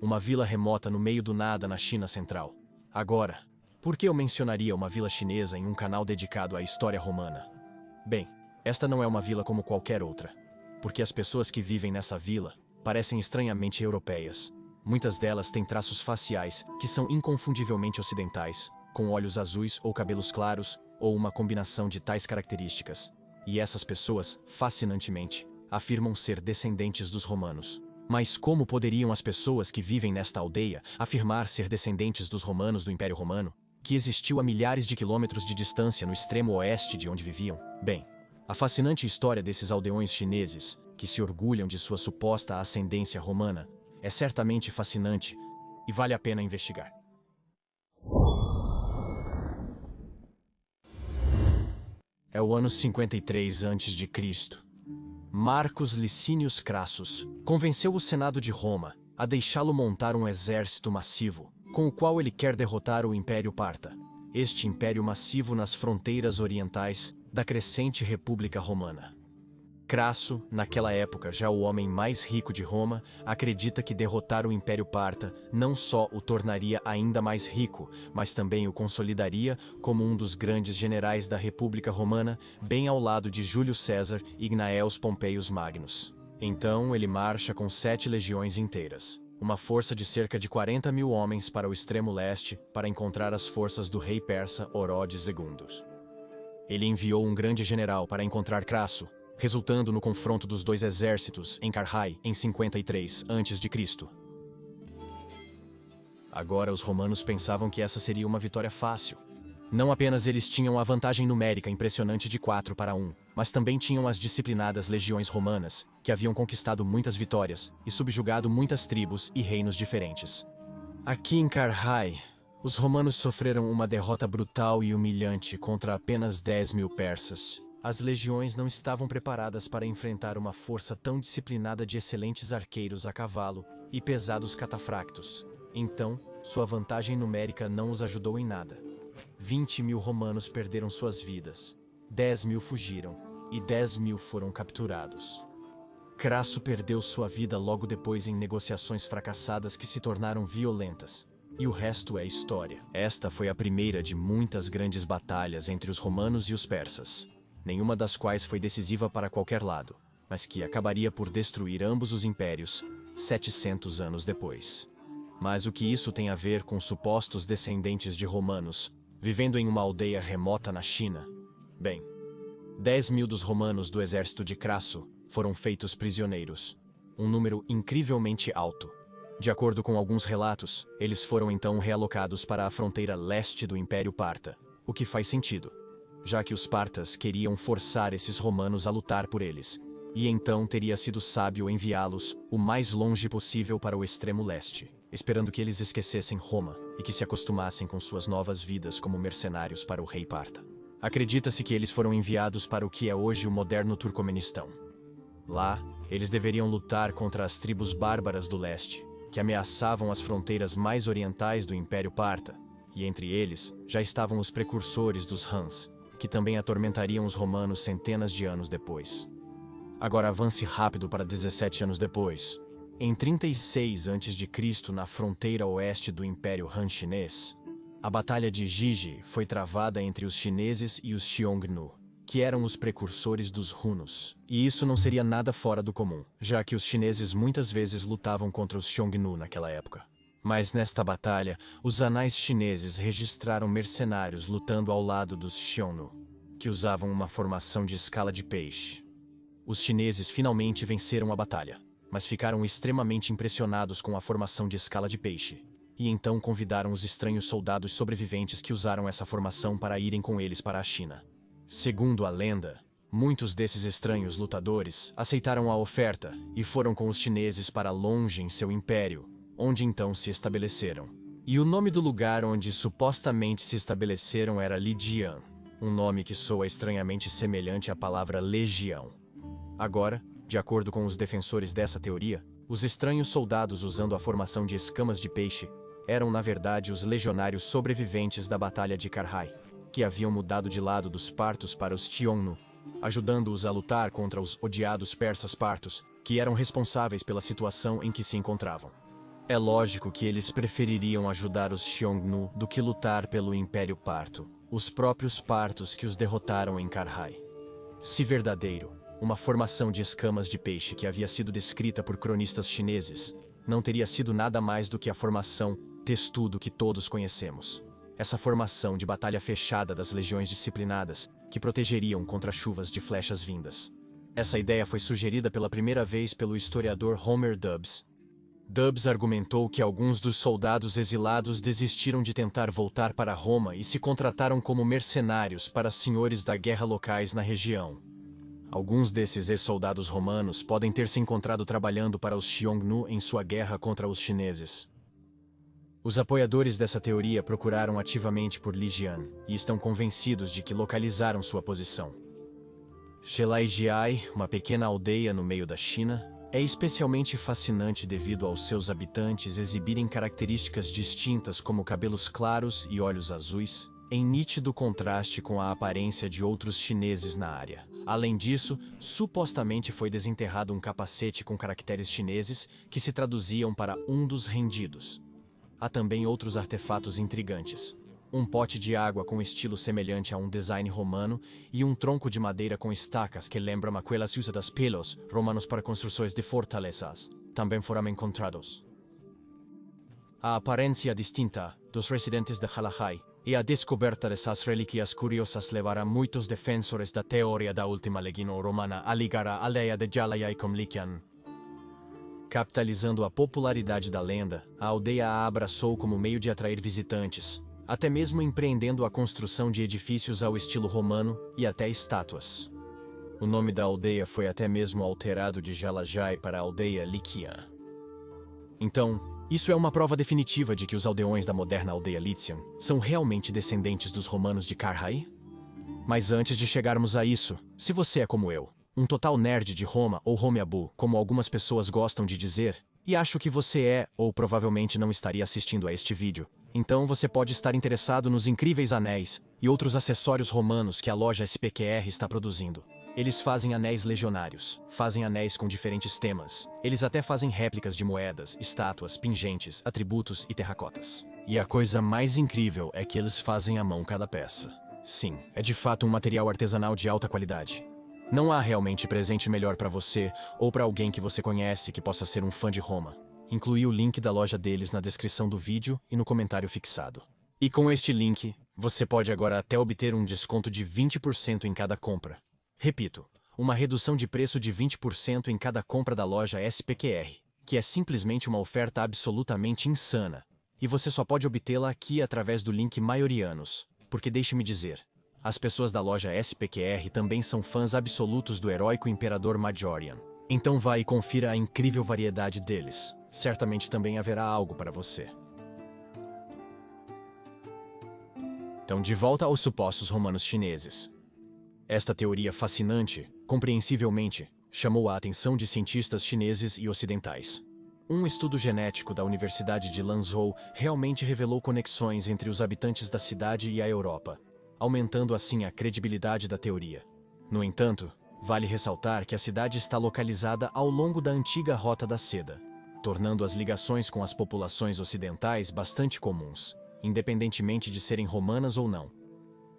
uma vila remota no meio do nada na China Central. Agora, por que eu mencionaria uma vila chinesa em um canal dedicado à história romana? Bem, esta não é uma vila como qualquer outra, porque as pessoas que vivem nessa vila parecem estranhamente europeias. Muitas delas têm traços faciais que são inconfundivelmente ocidentais, com olhos azuis ou cabelos claros, ou uma combinação de tais características. E essas pessoas, fascinantemente, afirmam ser descendentes dos romanos. Mas como poderiam as pessoas que vivem nesta aldeia afirmar ser descendentes dos romanos do Império Romano, que existiu a milhares de quilômetros de distância no extremo oeste de onde viviam? Bem, a fascinante história desses aldeões chineses, que se orgulham de sua suposta ascendência romana, é certamente fascinante e vale a pena investigar. É o ano 53 a.C. Marcus Licinius Crassus convenceu o Senado de Roma a deixá-lo montar um exército massivo, com o qual ele quer derrotar o Império Parta, este império massivo nas fronteiras orientais da crescente República Romana. Crasso, naquela época já o homem mais rico de Roma, acredita que derrotar o Império Parta não só o tornaria ainda mais rico, mas também o consolidaria como um dos grandes generais da República Romana, bem ao lado de Júlio César e Gnaeus Pompeius Magnus. Então ele marcha com 7 legiões inteiras, uma força de cerca de 40.000 homens para o extremo leste para encontrar as forças do rei persa Orodes II. Ele enviou um grande general para encontrar Crasso, resultando no confronto dos dois exércitos em Carrhae em 53 a.C. Agora os romanos pensavam que essa seria uma vitória fácil. Não apenas eles tinham a vantagem numérica impressionante de 4-1, mas também tinham as disciplinadas legiões romanas, que haviam conquistado muitas vitórias e subjugado muitas tribos e reinos diferentes. Aqui em Carrhae, os romanos sofreram uma derrota brutal e humilhante contra apenas 10.000 persas. As legiões não estavam preparadas para enfrentar uma força tão disciplinada de excelentes arqueiros a cavalo e pesados catafractos. Então, sua vantagem numérica não os ajudou em nada. 20.000 romanos perderam suas vidas, 10.000 fugiram e 10.000 foram capturados. Crasso perdeu sua vida logo depois em negociações fracassadas que se tornaram violentas. E o resto é história. Esta foi a primeira de muitas grandes batalhas entre os romanos e os persas, nenhuma das quais foi decisiva para qualquer lado, mas que acabaria por destruir ambos os impérios 700 anos depois. Mas o que isso tem a ver com supostos descendentes de romanos vivendo em uma aldeia remota na China? Bem, 10.000 dos romanos do exército de Crasso foram feitos prisioneiros, um número incrivelmente alto. De acordo com alguns relatos, eles foram então realocados para a fronteira leste do Império Parta, o que faz sentido, já que os partas queriam forçar esses romanos a lutar por eles, e então teria sido sábio enviá-los o mais longe possível para o extremo leste, esperando que eles esquecessem Roma e que se acostumassem com suas novas vidas como mercenários para o rei parta. Acredita-se que eles foram enviados para o que é hoje o moderno Turcomenistão. Lá, eles deveriam lutar contra as tribos bárbaras do leste, que ameaçavam as fronteiras mais orientais do Império Parta, e entre eles já estavam os precursores dos Hans, que também atormentariam os romanos centenas de anos depois. Agora avance rápido para 17 anos depois. Em 36 a.C., na fronteira oeste do Império Han Chinês, a Batalha de Jiji foi travada entre os chineses e os Xiongnu, que eram os precursores dos Hunos. E isso não seria nada fora do comum, já que os chineses muitas vezes lutavam contra os Xiongnu naquela época. Mas nesta batalha, os anais chineses registraram mercenários lutando ao lado dos Xiongnu, que usavam uma formação de escala de peixe. Os chineses finalmente venceram a batalha, mas ficaram extremamente impressionados com a formação de escala de peixe, e então convidaram os estranhos soldados sobreviventes que usaram essa formação para irem com eles para a China. Segundo a lenda, muitos desses estranhos lutadores aceitaram a oferta e foram com os chineses para longe em seu império, onde então se estabeleceram. E o nome do lugar onde supostamente se estabeleceram era Lidian, um nome que soa estranhamente semelhante à palavra legião. Agora, de acordo com os defensores dessa teoria, os estranhos soldados usando a formação de escamas de peixe eram na verdade os legionários sobreviventes da Batalha de Carrhae, que haviam mudado de lado dos partos para os Xiongnu, ajudando-os a lutar contra os odiados persas partos, que eram responsáveis pela situação em que se encontravam. É lógico que eles prefeririam ajudar os Xiongnu do que lutar pelo Império Parto, os próprios partos que os derrotaram em Karhai. Se verdadeiro, uma formação de escamas de peixe que havia sido descrita por cronistas chineses, não teria sido nada mais do que a formação testudo que todos conhecemos. Essa formação de batalha fechada das legiões disciplinadas que protegeriam contra chuvas de flechas vindas. Essa ideia foi sugerida pela primeira vez pelo historiador Homer Dubs. Dubs argumentou que alguns dos soldados exilados desistiram de tentar voltar para Roma e se contrataram como mercenários para senhores da guerra locais na região. Alguns desses ex-soldados romanos podem ter se encontrado trabalhando para os Xiongnu em sua guerra contra os chineses. Os apoiadores dessa teoria procuraram ativamente por Li Jian e estão convencidos de que localizaram sua posição. Zhelaijiai, uma pequena aldeia no meio da China, é especialmente fascinante devido aos seus habitantes exibirem características distintas como cabelos claros e olhos azuis, em nítido contraste com a aparência de outros chineses na área. Além disso, supostamente foi desenterrado um capacete com caracteres chineses que se traduziam para um dos rendidos. Há também outros artefatos intrigantes. Um pote de água com estilo semelhante a um design romano e um tronco de madeira com estacas que lembram aquelas usadas pelos romanos para construções de fortalezas, também foram encontrados. A aparência distinta dos residentes de Jalajai e a descoberta dessas relíquias curiosas levará muitos defensores da teoria da última legião romana a ligar a aldeia de Jalajai com Liquian. Capitalizando a popularidade da lenda, a aldeia a abraçou como meio de atrair visitantes, até mesmo empreendendo a construção de edifícios ao estilo romano e até estátuas. O nome da aldeia foi até mesmo alterado de Jalajai para a aldeia Liquian. Então, isso é uma prova definitiva de que os aldeões da moderna aldeia Liquian são realmente descendentes dos romanos de Karhai? Mas antes de chegarmos a isso, se você é como eu, um total nerd de Roma ou Romeabu, como algumas pessoas gostam de dizer, e acho que você é, ou provavelmente não estaria assistindo a este vídeo, então você pode estar interessado nos incríveis anéis e outros acessórios romanos que a loja SPQR está produzindo. Eles fazem anéis legionários, fazem anéis com diferentes temas. Eles até fazem réplicas de moedas, estátuas, pingentes, atributos e terracotas. E a coisa mais incrível é que eles fazem à mão cada peça. Sim, é de fato um material artesanal de alta qualidade. Não há realmente presente melhor para você ou para alguém que você conhece que possa ser um fã de Roma. Incluí o link da loja deles na descrição do vídeo e no comentário fixado. E com este link, você pode agora até obter um desconto de 20% em cada compra. Repito, uma redução de preço de 20% em cada compra da loja SPQR, que é simplesmente uma oferta absolutamente insana. E você só pode obtê-la aqui através do link Maiorianos, porque deixe-me dizer, as pessoas da loja SPQR também são fãs absolutos do heróico Imperador Majorian. Então vá e confira a incrível variedade deles. Certamente também haverá algo para você. Então, de volta aos supostos romanos chineses. Esta teoria fascinante, compreensivelmente, chamou a atenção de cientistas chineses e ocidentais. Um estudo genético da Universidade de Lanzhou realmente revelou conexões entre os habitantes da cidade e a Europa, aumentando assim a credibilidade da teoria. No entanto, vale ressaltar que a cidade está localizada ao longo da antiga Rota da Seda, tornando as ligações com as populações ocidentais bastante comuns, independentemente de serem romanas ou não.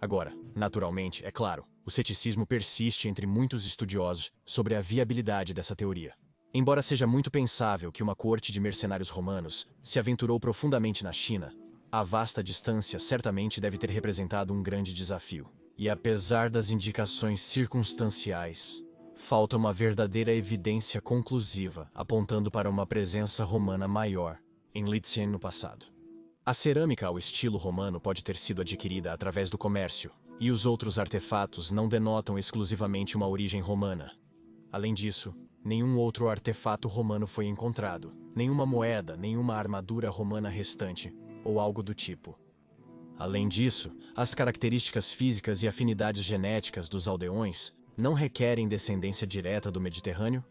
Agora, naturalmente, é claro, o ceticismo persiste entre muitos estudiosos sobre a viabilidade dessa teoria. Embora seja muito pensável que uma corte de mercenários romanos se aventurou profundamente na China, a vasta distância certamente deve ter representado um grande desafio. E apesar das indicações circunstanciais, falta uma verdadeira evidência conclusiva apontando para uma presença romana maior em Liquian no passado. A cerâmica ao estilo romano pode ter sido adquirida através do comércio, e os outros artefatos não denotam exclusivamente uma origem romana. Além disso, nenhum outro artefato romano foi encontrado, nenhuma moeda, nenhuma armadura romana restante, ou algo do tipo. Além disso, as características físicas e afinidades genéticas dos aldeões não requerem descendência direta do Mediterrâneo,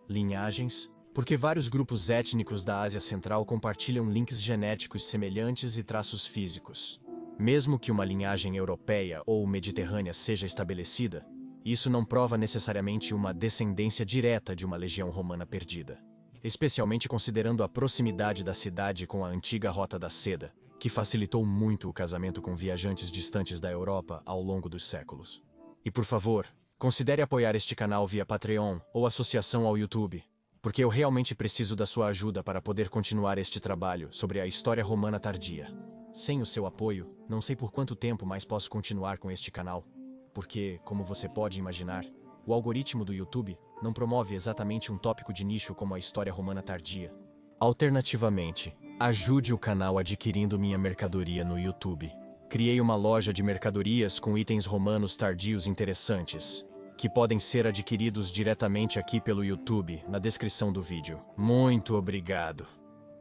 linhagens, porque vários grupos étnicos da Ásia Central compartilham links genéticos semelhantes e traços físicos. Mesmo que uma linhagem europeia ou mediterrânea seja estabelecida, isso não prova necessariamente uma descendência direta de uma legião romana perdida. especialmente considerando a proximidade da cidade com a antiga Rota da Seda, que facilitou muito o casamento com viajantes distantes da Europa ao longo dos séculos. E por favor, considere apoiar este canal via Patreon ou associação ao YouTube, porque eu realmente preciso da sua ajuda para poder continuar este trabalho sobre a história romana tardia. Sem o seu apoio, não sei por quanto tempo mais posso continuar com este canal, porque, como você pode imaginar, o algoritmo do YouTube não promove exatamente um tópico de nicho como a história romana tardia. Alternativamente, ajude o canal adquirindo minha mercadoria no YouTube. Criei uma loja de mercadorias com itens romanos tardios interessantes, que podem ser adquiridos diretamente aqui pelo YouTube, na descrição do vídeo. Muito obrigado!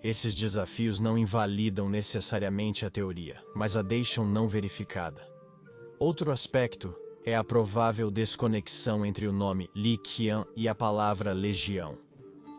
Esses desafios não invalidam necessariamente a teoria, mas a deixam não verificada. Outro aspecto é a provável desconexão entre o nome Lycian e a palavra legião.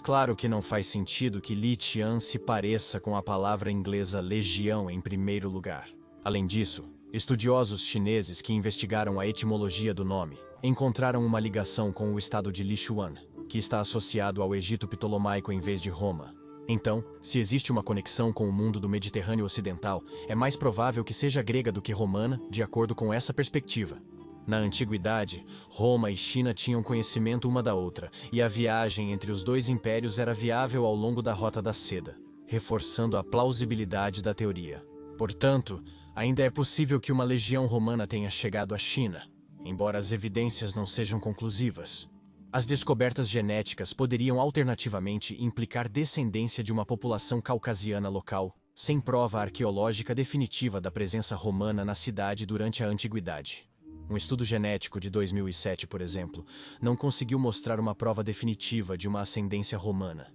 Claro que não faz sentido que Lycian se pareça com a palavra inglesa legião em primeiro lugar. Além disso, estudiosos chineses que investigaram a etimologia do nome encontraram uma ligação com o estado de Lichuan, que está associado ao Egito Ptolomaico em vez de Roma. Então, se existe uma conexão com o mundo do Mediterrâneo Ocidental, é mais provável que seja grega do que romana, de acordo com essa perspectiva. Na antiguidade, Roma e China tinham conhecimento uma da outra, e a viagem entre os dois impérios era viável ao longo da Rota da Seda, reforçando a plausibilidade da teoria. Portanto, ainda é possível que uma legião romana tenha chegado à China, embora as evidências não sejam conclusivas. As descobertas genéticas poderiam alternativamente implicar descendência de uma população caucasiana local, sem prova arqueológica definitiva da presença romana na cidade durante a antiguidade. Um estudo genético de 2007, por exemplo, não conseguiu mostrar uma prova definitiva de uma ascendência romana,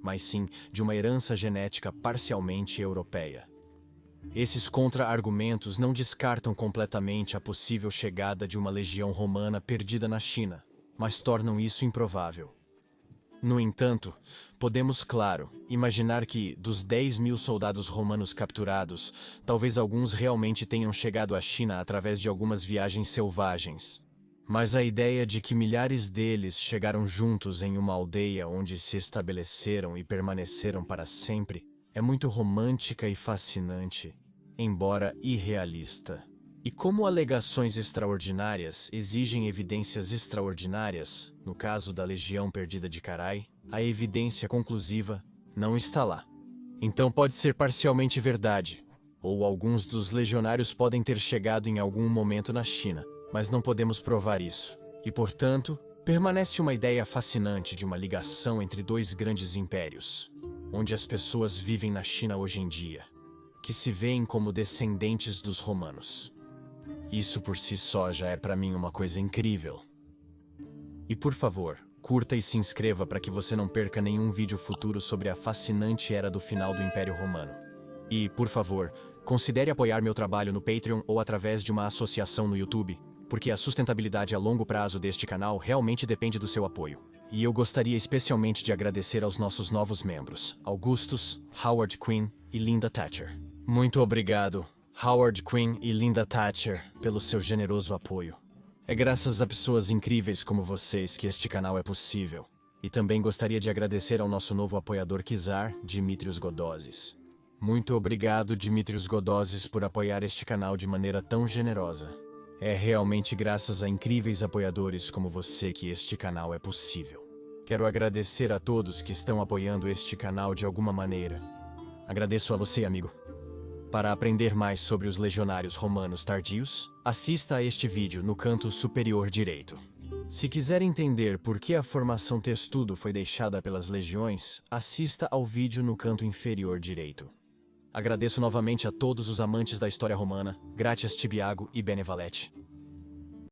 mas sim de uma herança genética parcialmente europeia. Esses contra-argumentos não descartam completamente a possível chegada de uma legião romana perdida na China, mas tornam isso improvável. No entanto, podemos, claro, imaginar que, dos 10.000 soldados romanos capturados, talvez alguns realmente tenham chegado à China através de algumas viagens selvagens. Mas a ideia de que milhares deles chegaram juntos em uma aldeia onde se estabeleceram e permaneceram para sempre é muito romântica e fascinante, embora irrealista. E como alegações extraordinárias exigem evidências extraordinárias, no caso da Legião Perdida de Carai, a evidência conclusiva não está lá. Então pode ser parcialmente verdade, ou alguns dos legionários podem ter chegado em algum momento na China, mas não podemos provar isso. E, portanto, permanece uma ideia fascinante de uma ligação entre dois grandes impérios, onde as pessoas vivem na China hoje em dia, que se veem como descendentes dos romanos. Isso por si só já é para mim uma coisa incrível. E por favor, curta e se inscreva para que você não perca nenhum vídeo futuro sobre a fascinante era do final do Império Romano. E, por favor, considere apoiar meu trabalho no Patreon ou através de uma associação no YouTube, porque a sustentabilidade a longo prazo deste canal realmente depende do seu apoio. E eu gostaria especialmente de agradecer aos nossos novos membros, Augustus, Howard Quinn e Linda Thatcher. Muito obrigado, Howard Quinn e Linda Thatcher, pelo seu generoso apoio. É graças a pessoas incríveis como vocês que este canal é possível. E também gostaria de agradecer ao nosso novo apoiador Kizar, Dimitrios Godozes. Muito obrigado, Dimitrios Godozes, por apoiar este canal de maneira tão generosa. É realmente graças a incríveis apoiadores como você que este canal é possível. Quero agradecer a todos que estão apoiando este canal de alguma maneira. Agradeço a você, amigo. Para aprender mais sobre os legionários romanos tardios, assista a este vídeo no canto superior direito. Se quiser entender por que a formação testudo foi deixada pelas legiões, assista ao vídeo no canto inferior direito. Agradeço novamente a todos os amantes da história romana, Gratias Tibiago e Benevalete.